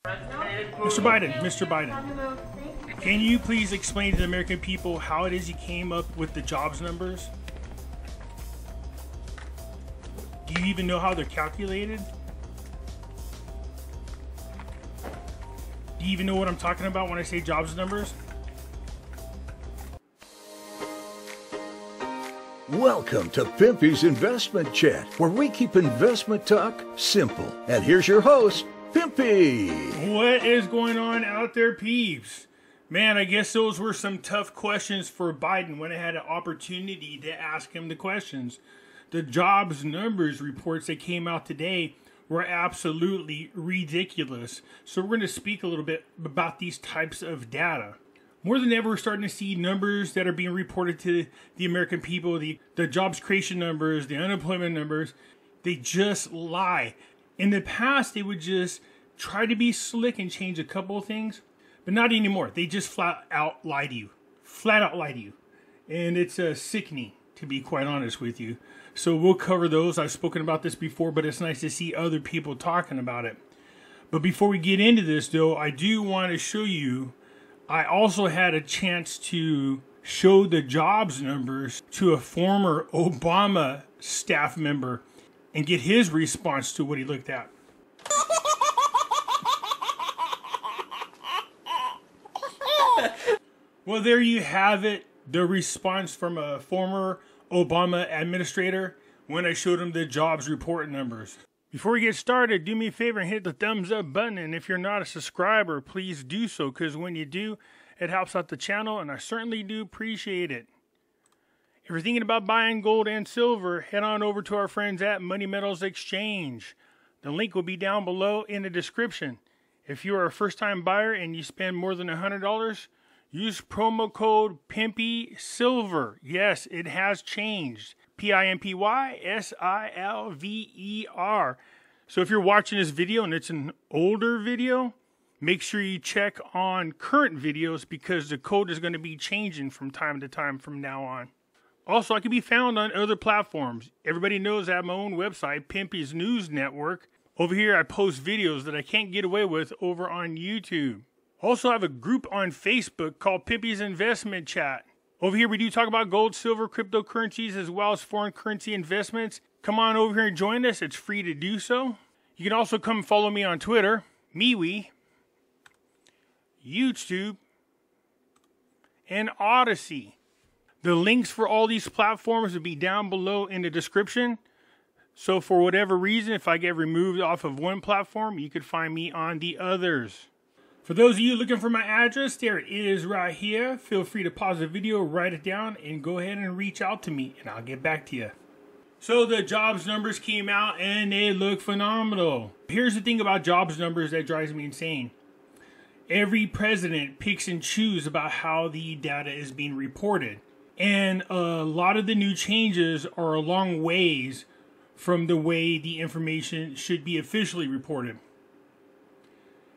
Mr. Biden, can you please explain to the American people how it is you came up with the jobs numbers? Do you even know how they're calculated? Do you even know what I'm talking about when I say jobs numbers? Welcome to Pimpy's Investment Chat, where we keep investment talk simple. And here's your host, Pimpy. What is going on out there, peeps? Man, I guess those were some tough questions for Biden when I had an opportunity to ask him the questions. The jobs numbers reports that came out today were absolutely ridiculous. So we're going to speak a little bit about these types of data. More than ever, we're starting to see numbers that are being reported to the American people, the jobs creation numbers, the unemployment numbers. They just lie. In the past, they would just try to be slick and change a couple of things, but not anymore. They just flat out lie to you. Flat out lie to you. And it's sickening, to be quite honest with you. So we'll cover those. I've spoken about this before, but it's nice to see other people talking about it. But before we get into this, though, I do want to show you, I also had a chance to show the jobs numbers to a former Obama staff member and get his response to what he looked at. Well, there you have it. The response from a former Obama administrator when I showed him the jobs report numbers. Before we get started, do me a favor and hit the thumbs up button. And if you're not a subscriber, please do so, because when you do, it helps out the channel, and I certainly do appreciate it. If you're thinking about buying gold and silver, head on over to our friends at Money Metals Exchange. The link will be down below in the description. If you are a first-time buyer and you spend more than $100, use promo code PIMPYSILVER. Yes, it has changed. PIMPYSILVER. So if you're watching this video and it's an older video, make sure you check on current videos, because the code is going to be changing from time to time from now on. Also, I can be found on other platforms. Everybody knows I have my own website, Pimpy's News Network. Over here, I post videos that I can't get away with over on YouTube. Also, I have a group on Facebook called Pimpy's Investment Chat. Over here, we do talk about gold, silver, cryptocurrencies, as well as foreign currency investments. Come on over here and join us. It's free to do so. You can also come follow me on Twitter, MeWe, YouTube, and Odyssey. The links for all these platforms will be down below in the description. So for whatever reason, if I get removed off of one platform, you could find me on the others. For those of you looking for my address, there it is right here. Feel free to pause the video, write it down, and go ahead and reach out to me, and I'll get back to you. So the jobs numbers came out, and they look phenomenal. Here's the thing about jobs numbers that drives me insane. Every president picks and chooses about how the data is being reported. And a lot of the new changes are a long ways from the way the information should be officially reported.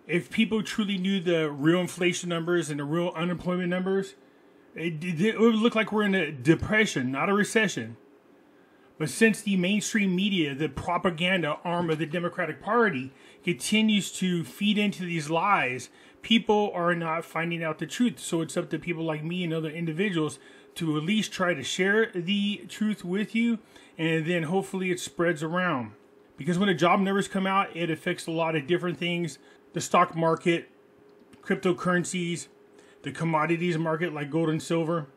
If people truly knew the real inflation numbers and the real unemployment numbers, it would look like we're in a depression, not a recession. But since the mainstream media, the propaganda arm of the Democratic Party, continues to feed into these lies, people are not finding out the truth. So it's up to people like me and other individuals to at least try to share the truth with you, and then hopefully it spreads around. Because when the job numbers come out, it affects a lot of different things. The stock market, cryptocurrencies, the commodities market like gold and silver.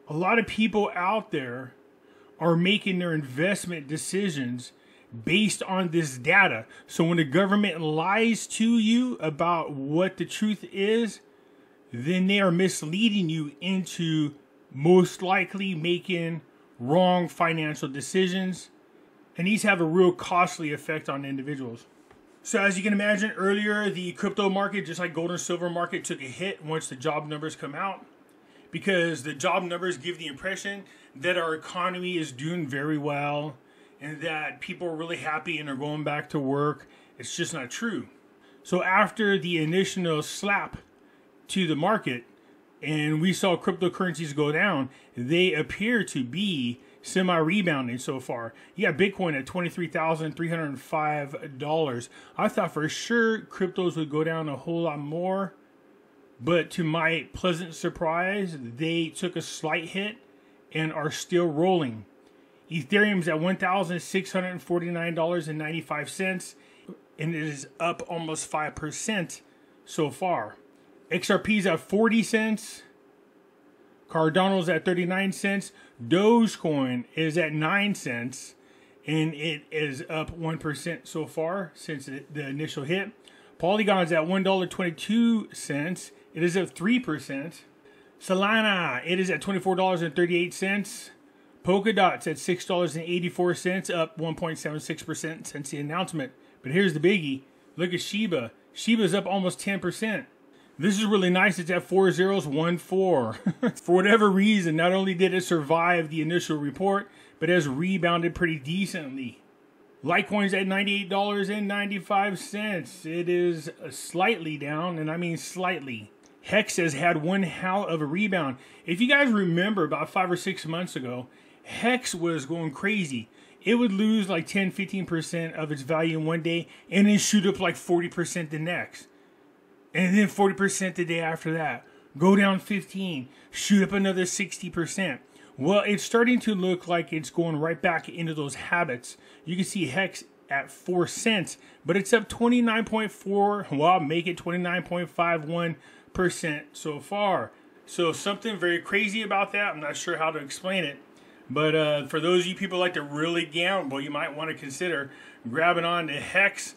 A lot of people out there are making their investment decisions based on this data. So when the government lies to you about what the truth is, then they are misleading you into most likely making wrong financial decisions. And these have a real costly effect on individuals. So as you can imagine, earlier the crypto market, just like gold and silver market, took a hit once the job numbers come out, because the job numbers give the impression that our economy is doing very well and that people are really happy and are going back to work. It's just not true. So after the initial slap to the market and we saw cryptocurrencies go down, they appear to be semi-rebounding so far. You got Bitcoin at $23,305. I thought for sure cryptos would go down a whole lot more, but to my pleasant surprise, they took a slight hit and are still rolling. Ethereum's at $1,649.95, and it is up almost 5% so far. XRP's at 40 cents. Cardano's at 39 cents. Dogecoin is at 9 cents, and it is up 1% so far since the initial hit. Polygon's at $1.22. It is up 3%. Solana, it is at $24.38. Polkadot's at $6.84, up 1.76% since the announcement. But here's the biggie. Look at Shiba. Shiba's up almost 10%. This is really nice. It's at 4014. For whatever reason, not only did it survive the initial report, but has rebounded pretty decently. Litecoin's at $98.95. It is slightly down, and I mean slightly. Hex has had one hell of a rebound. If you guys remember about 5 or 6 months ago, Hex was going crazy. It would lose like 10-15% of its value in one day and then shoot up like 40% the next. And then 40% the day after that. Go down 15, shoot up another 60%. Well, it's starting to look like it's going right back into those habits. You can see Hex at 4 cents, but it's up 29.4, well, make it 29.51% so far. So something very crazy about that. I'm not sure how to explain it. But for those of you people who like to really gamble, you might want to consider grabbing on to Hex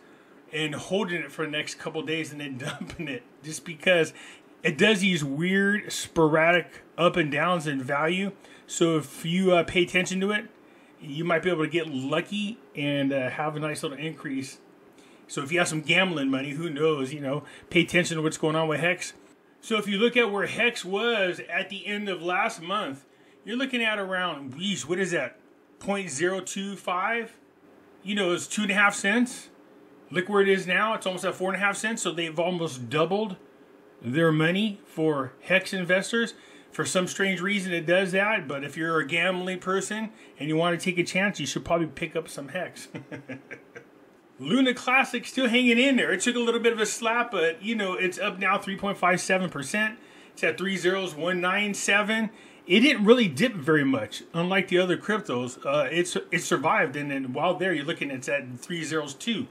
and holding it for the next couple days and then dumping it, just because it does these weird sporadic up and downs in value. So if you pay attention to it, you might be able to get lucky and have a nice little increase. So if you have some gambling money, who knows, pay attention to what's going on with Hex. So if you look at where Hex was at the end of last month, you're looking at around, what is that, 0.025? It's 2.5 cents. Look where it is now. It's almost at 4.5 cents. So they've almost doubled their money for Hex investors. For some strange reason, it does that. But if you're a gambling person and you want to take a chance, you should probably pick up some Hex. Luna Classic still hanging in there. It took a little bit of a slap, but it's up now 3.57%. It's at 30197. It didn't really dip very much, unlike the other cryptos. It survived, and then while there, you're looking, it's at 302.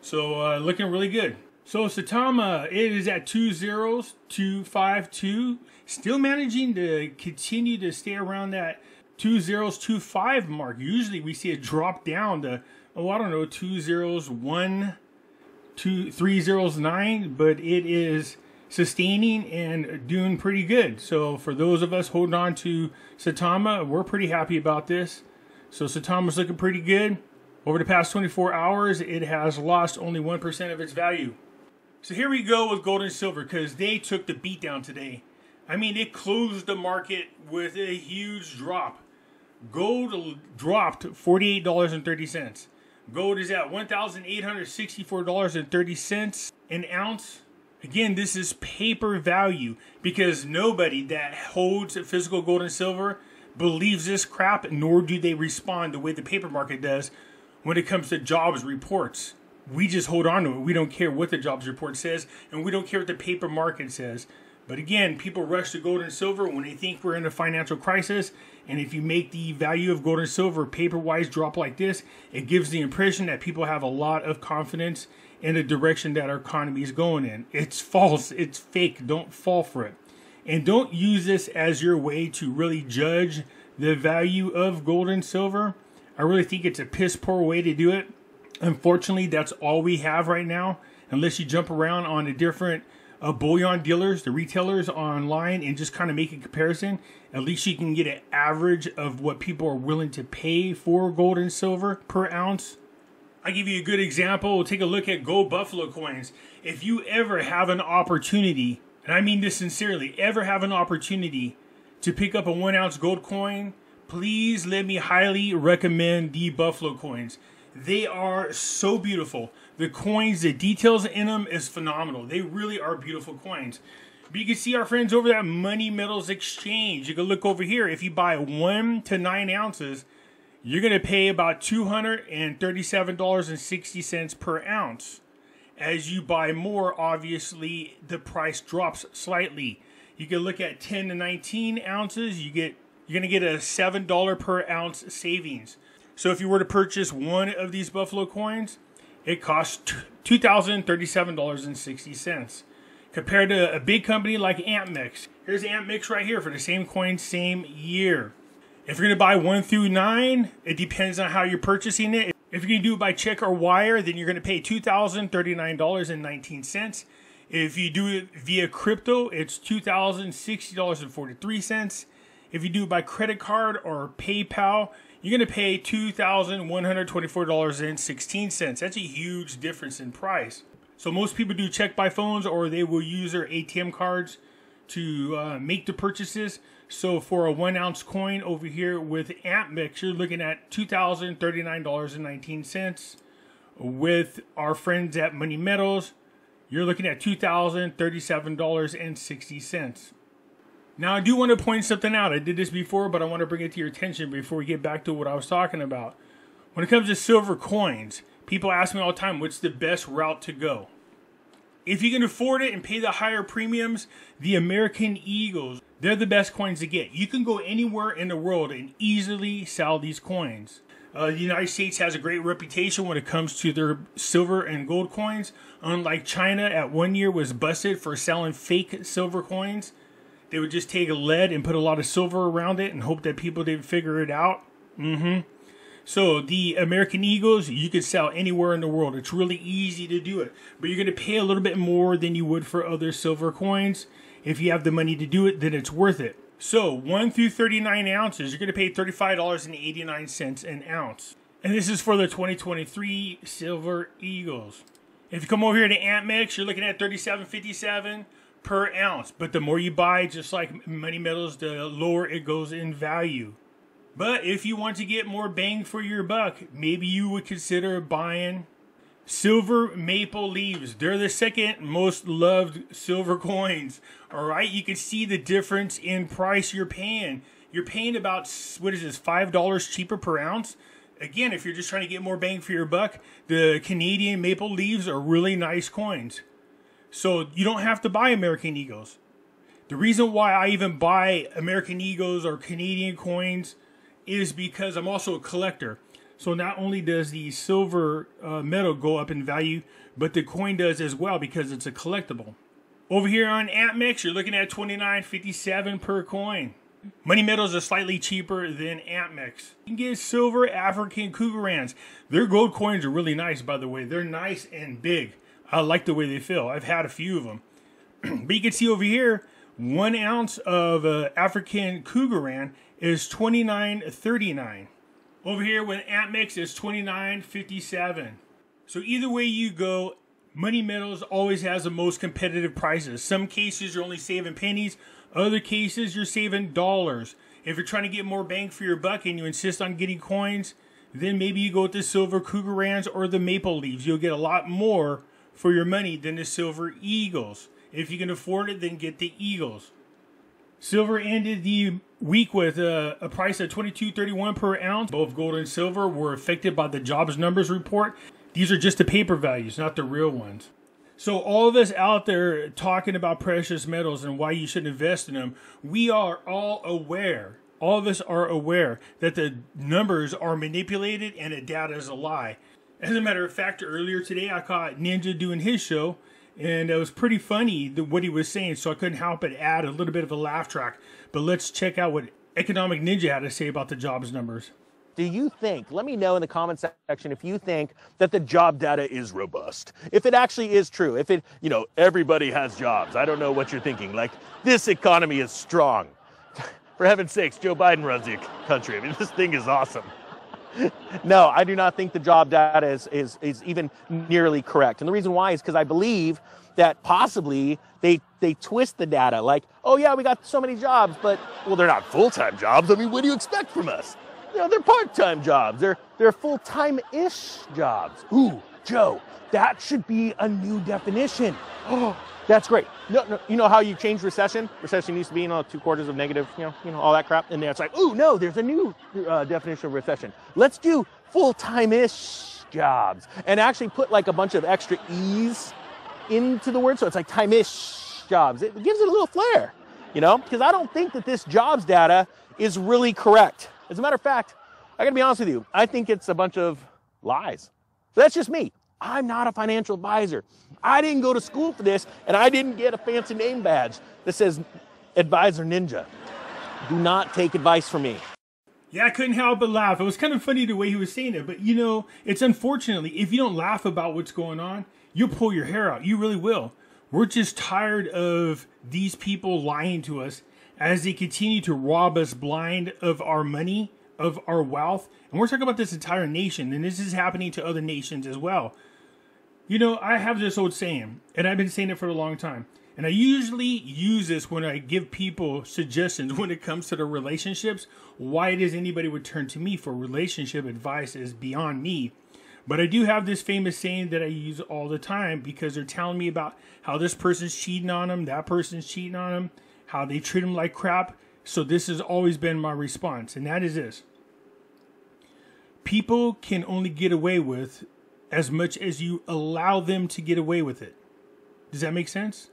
So looking really good. So Saitama, it is at 20252. Still managing to continue to stay around that 2025 mark. Usually we see it drop down to, 201, 309, but it is sustaining and doing pretty good. So for those of us holding on to Saitama, we're pretty happy about this. So Saitama's looking pretty good. Over the past 24 hours, it has lost only 1% of its value. So here we go with gold and silver, because they took the beat down today. I mean, it closed the market with a huge drop. Gold dropped $48.30. Gold is at $1,864.30 an ounce. Again, this is paper value, because nobody that holds physical gold and silver believes this crap, nor do they respond the way the paper market does when it comes to jobs reports. We just hold on to it. We don't care what the jobs report says, and we don't care what the paper market says. But again, people rush to gold and silver when they think we're in a financial crisis. And if you make the value of gold and silver paper-wise drop like this, it gives the impression that people have a lot of confidence in the direction that our economy is going in. It's false. It's fake. Don't fall for it. And don't use this as your way to really judge the value of gold and silver. I really think it's a piss poor way to do it. Unfortunately, that's all we have right now. Unless you jump around on the different bullion dealers, the retailers online, and just kind of make a comparison, at least you can get an average of what people are willing to pay for gold and silver per ounce. I'll give you a good example. We'll take a look at gold buffalo coins. If you ever have an opportunity, and I mean this sincerely, ever have an opportunity to pick up a 1 ounce gold coin, please let me highly recommend the buffalo coins. They are so beautiful. The coins, the details in them is phenomenal. They really are beautiful coins. But you can see our friends over at Money Metals Exchange. You can look over here. If you buy 1 to 9 ounces, you're going to pay about $237.60 per ounce. As you buy more, obviously, the price drops slightly. You can look at 10 to 19 ounces, you're going to get a $7 per ounce savings. So if you were to purchase one of these Buffalo coins, it costs $2,037.60. Compared to a big company like AntMix. Here's AntMix right here for the same coin, same year. If you're going to buy 1 through 9, it depends on how you're purchasing it. If you're going to do it by check or wire, then you're going to pay $2,039.19. If you do it via crypto, it's $2,060.43. If you do it by credit card or PayPal, you're going to pay $2,124.16. That's a huge difference in price. So most people do check by phones, or they will use their ATM cards to make the purchases. So for a 1 ounce coin over here with AntMix, you're looking at $2,039.19. With our friends at Money Metals, you're looking at $2,037.60. Now I do want to point something out. I did this before, but I want to bring it to your attention before we get back to what I was talking about. When it comes to silver coins, people ask me all the time, what's the best route to go? If you can afford it and pay the higher premiums, the American Eagles, they're the best coins to get. You can go anywhere in the world and easily sell these coins. The United States has a great reputation when it comes to their silver and gold coins. Unlike China, at 1 year was busted for selling fake silver coins. They would just take lead and put a lot of silver around it and hope that people didn't figure it out. So the American Eagles, you could sell anywhere in the world. It's really easy to do it. But you're going to pay a little bit more than you would for other silver coins. If you have the money to do it, then it's worth it. So 1 through 39 ounces, you're going to pay $35.89 an ounce. And this is for the 2023 Silver Eagles. If you come over here to AntMix, you're looking at $37.57 per ounce. But the more you buy, just like Money Metals, the lower it goes in value. But if you want to get more bang for your buck, maybe you would consider buying silver maple leaves. They're the second most loved silver coins. All right, you can see the difference in price you're paying. You're paying about, what is this, $5 cheaper per ounce? Again, if you're just trying to get more bang for your buck, the Canadian maple leaves are really nice coins. So you don't have to buy American Eagles. The reason why I even buy American Eagles or Canadian coins is because I'm also a collector. So not only does the silver metal go up in value, but the coin does as well because it's a collectible. Over here on AntMix, you're looking at $29.57 per coin. Money Metals are slightly cheaper than AntMix. You can get silver African Kucoins. Their gold coins are really nice, by the way. They're nice and big. I like the way they feel. I've had a few of them. But you can see over here, 1 ounce of African Kucoin is $29.39. Over here with AntMix is $29.57. So either way you go, Money Metals always has the most competitive prices. Some cases you're only saving pennies. Other cases you're saving dollars. If you're trying to get more bang for your buck and you insist on getting coins, then maybe you go with the silver Kucoins or the maple leaves. You'll get a lot more for your money than the silver Eagles. If you can afford it, then get the Eagles. Silver ended the week with a price of $22.31 per ounce. Both gold and silver were affected by the jobs numbers report. These are just the paper values, not the real ones. So all of us out there talking about precious metals and why you should invest in them, we are all aware, all of us are aware that the numbers are manipulated and the data is a lie. As a matter of fact, earlier today I caught Ninja doing his show, and it was pretty funny what he was saying, so I couldn't help but add a little bit of a laugh track. But let's check out what Economic Ninja had to say about the jobs numbers. Do you think, let me know in the comment section if you think that the job data is robust. If it actually is true, if it, everybody has jobs. I don't know what you're thinking. Like, this economy is strong. For heaven's sakes, Joe Biden runs the country. I mean, this thing is awesome. No, I do not think the job data is even nearly correct. And the reason why is because I believe that possibly they twist the data. Like, oh yeah, we got so many jobs, but, well, they're not full-time jobs. I mean, what do you expect from us? They're part-time jobs. They're full-time-ish jobs. Ooh, Joe, that should be a new definition. Oh, that's great. No, you know how you change recession? Recession used to be, 2 quarters of negative, all that crap. And then it's like, ooh, no, there's a new definition of recession. Let's do full-time-ish jobs and actually put like a bunch of extra E's into the word. So it's like time-ish jobs. It gives it a little flair, because I don't think that this jobs data is really correct. As a matter of fact, I gotta be honest with you, I think it's a bunch of lies. But that's just me. I'm not a financial advisor. I didn't go to school for this, and I didn't get a fancy name badge that says Advisor Ninja. Do not take advice from me. Yeah, I couldn't help but laugh. It was kind of funny the way he was saying it, but it's unfortunately, if you don't laugh about what's going on, you'll pull your hair out. You really will. We're just tired of these people lying to us as they continue to rob us blind of our money, of our wealth. And we're talking about this entire nation, and this is happening to other nations as well. I have this old saying, and I've been saying it for a long time. And I usually use this when I give people suggestions when it comes to their relationships. Why does anybody would turn to me for relationship advice is beyond me. But I do have this famous saying that I use all the time because they're telling me about how this person's cheating on them, that person's cheating on them, how they treat them like crap. So this has always been my response, and that is this. People can only get away with as much as you allow them to get away with it. Does that make sense?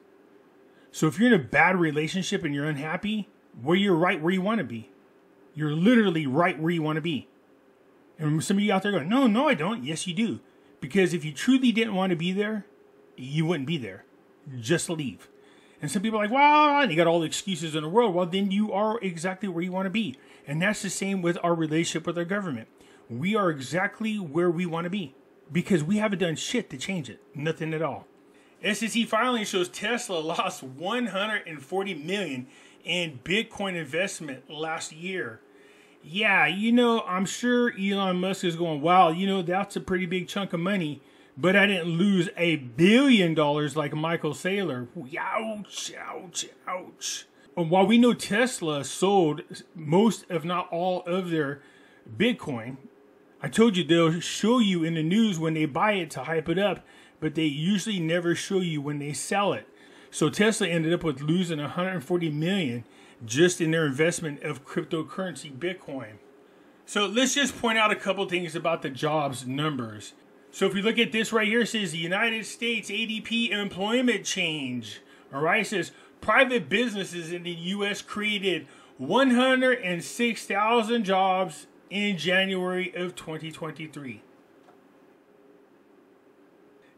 So if you're in a bad relationship and you're unhappy, you're right where you want to be. You're literally right where you want to be. And some of you out there going, no, I don't. Yes, you do. Because if you truly didn't want to be there, you wouldn't be there. Just leave. And some people are like, well, you got all the excuses in the world. Well, then you are exactly where you want to be. And that's the same with our relationship with our government. We are exactly where we want to be. Because we haven't done shit to change it. Nothing at all. SEC filing shows Tesla lost $140 million in Bitcoin investment last year. Yeah, I'm sure Elon Musk is going, wow, that's a pretty big chunk of money. But I didn't lose $1 billion like Michael Saylor. Ouch, ouch, ouch. While we know Tesla sold most, if not all, of their Bitcoin, I told you they'll show you in the news when they buy it to hype it up, but they usually never show you when they sell it. So Tesla ended up with losing $140 million just in their investment of cryptocurrency Bitcoin. So let's just point out a couple things about the jobs numbers. So if we look at this right here, it says the United States ADP employment change. All right, it says private businesses in the U.S. created 106,000 jobs in January of 2023.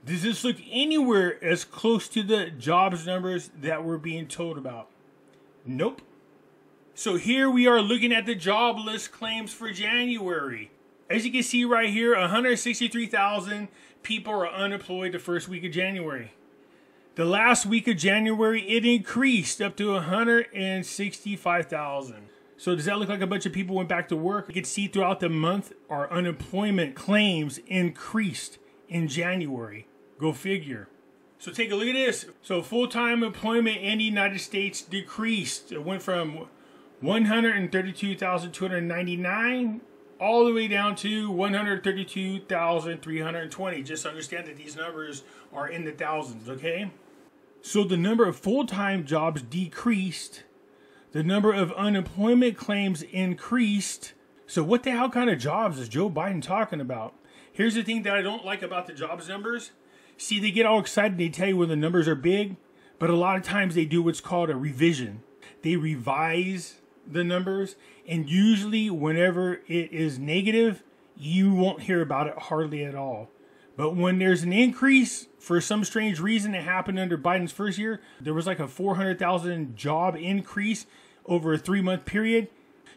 Does this look anywhere as close to the jobs numbers that we're being told about? Nope. So here we are looking at the jobless claims for January. As you can see right here, 163,000 people are unemployed the first week of January. The last week of January, it increased up to 165,000. So does that look like a bunch of people went back to work? You can see throughout the month, our unemployment claims increased in January. Go figure. So take a look at this. So full-time employment in the United States decreased. It went from 132,299 all the way down to 132,320. Just understand that these numbers are in the thousands, okay? So the number of full-time jobs decreased. The number of unemployment claims increased. So what the hell kind of jobs is Joe Biden talking about? Here's the thing that I don't like about the jobs numbers. See, they get all excited. They tell you when the numbers are big. But a lot of times they do what's called a revision. They revise the numbers. And usually whenever it is negative, you won't hear about it hardly at all. But when there's an increase, for some strange reason, it happened under Biden's first year. There was like a 400,000 job increase over a 3-month period.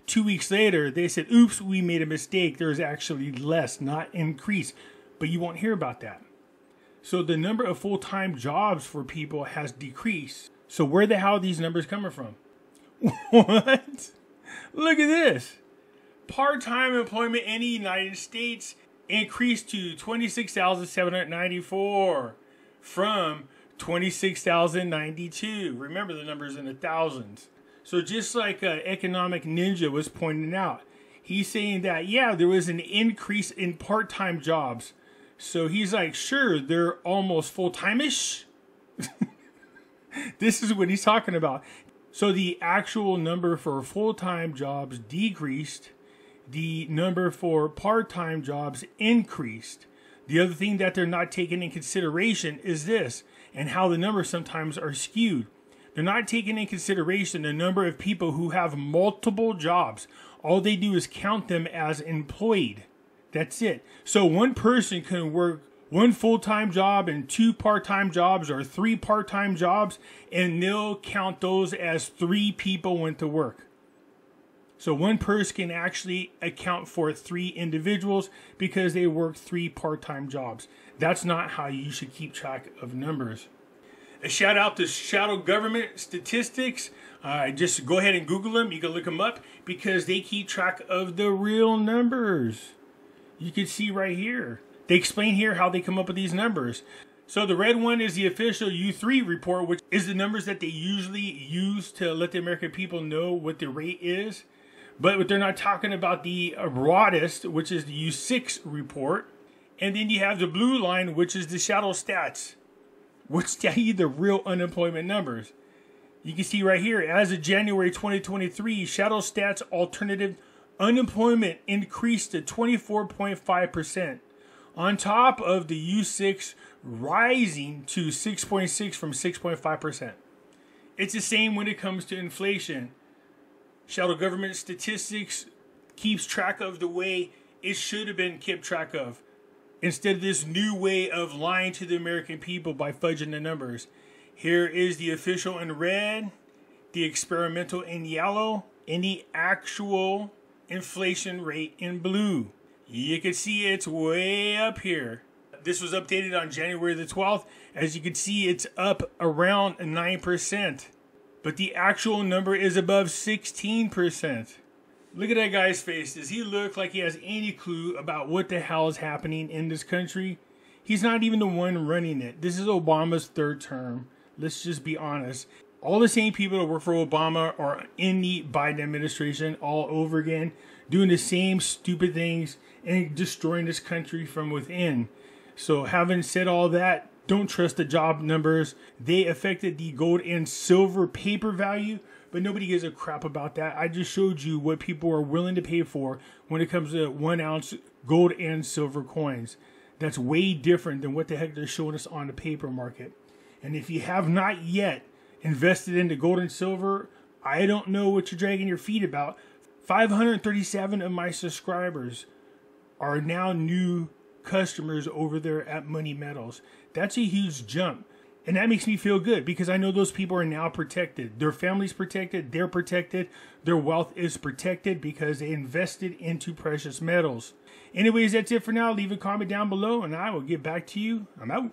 2 weeks later, they said, oops, we made a mistake. There's actually less, not increase. But you won't hear about that. So the number of full-time jobs for people has decreased. So where the hell are these numbers coming from? What? Look at this. Part-time employment in the United States increased to 26,794 from 26,092. Remember, the numbers in the thousands. So just like Economic Ninja was pointing out, he's saying that, yeah, there was an increase in part-time jobs. So he's like, sure, they're almost full-time-ish. This is what he's talking about. So the actual number for full-time jobs decreased. The number for part-time jobs increased. The other thing that they're not taking in consideration is this, and how the numbers sometimes are skewed. They're not taking in consideration the number of people who have multiple jobs. All they do is count them as employed. That's it. So one person can work one full-time job and 2 part-time jobs or 3 part-time jobs, and they'll count those as 3 people went to work. So one person can actually account for 3 individuals because they work 3 part-time jobs. That's not how you should keep track of numbers. A shout out to shadow government statistics. Just go ahead and Google them. You can look them up because they keep track of the real numbers. You can see right here. They explain here how they come up with these numbers. So the red one is the official U3 report, which is the numbers that they usually use to let the American people know what the rate is. But they're not talking about the rawest, which is the U6 report. And then you have the blue line, which is the shadow stats, which tell you the real unemployment numbers. You can see right here, as of January 2023, shadow stats alternative unemployment increased to 24.5%, on top of the U6 rising to 6.6 from 6.5%. It's the same when it comes to inflation. Shadow government statistics keeps track of the way it should have been kept track of, instead of this new way of lying to the American people by fudging the numbers. Here is the official in red, the experimental in yellow, and the actual inflation rate in blue. You can see it's way up here. This was updated on January the 12th. As you can see, it's up around 9. But the actual number is above 16%. Look at that guy's face. Does he look like he has any clue about what the hell is happening in this country? He's not even the one running it. This is Obama's 3rd term. Let's just be honest. All the same people that work for Obama are in the Biden administration all over again, doing the same stupid things and destroying this country from within. So having said all that, don't trust the job numbers. They affected the gold and silver paper value, but nobody gives a crap about that. I just showed you what people are willing to pay for when it comes to 1 ounce gold and silver coins. That's way different than what the heck they're showing us on the paper market. And if you have not yet invested into gold and silver, I don't know what you're dragging your feet about. 537 of my subscribers are now new customers over there at Money Metals. That's a huge jump. And that makes me feel good because I know those people are now protected. Their family's protected. They're protected. Their wealth is protected because they invested into precious metals. Anyways, that's it for now. Leave a comment down below and I will get back to you. I'm out.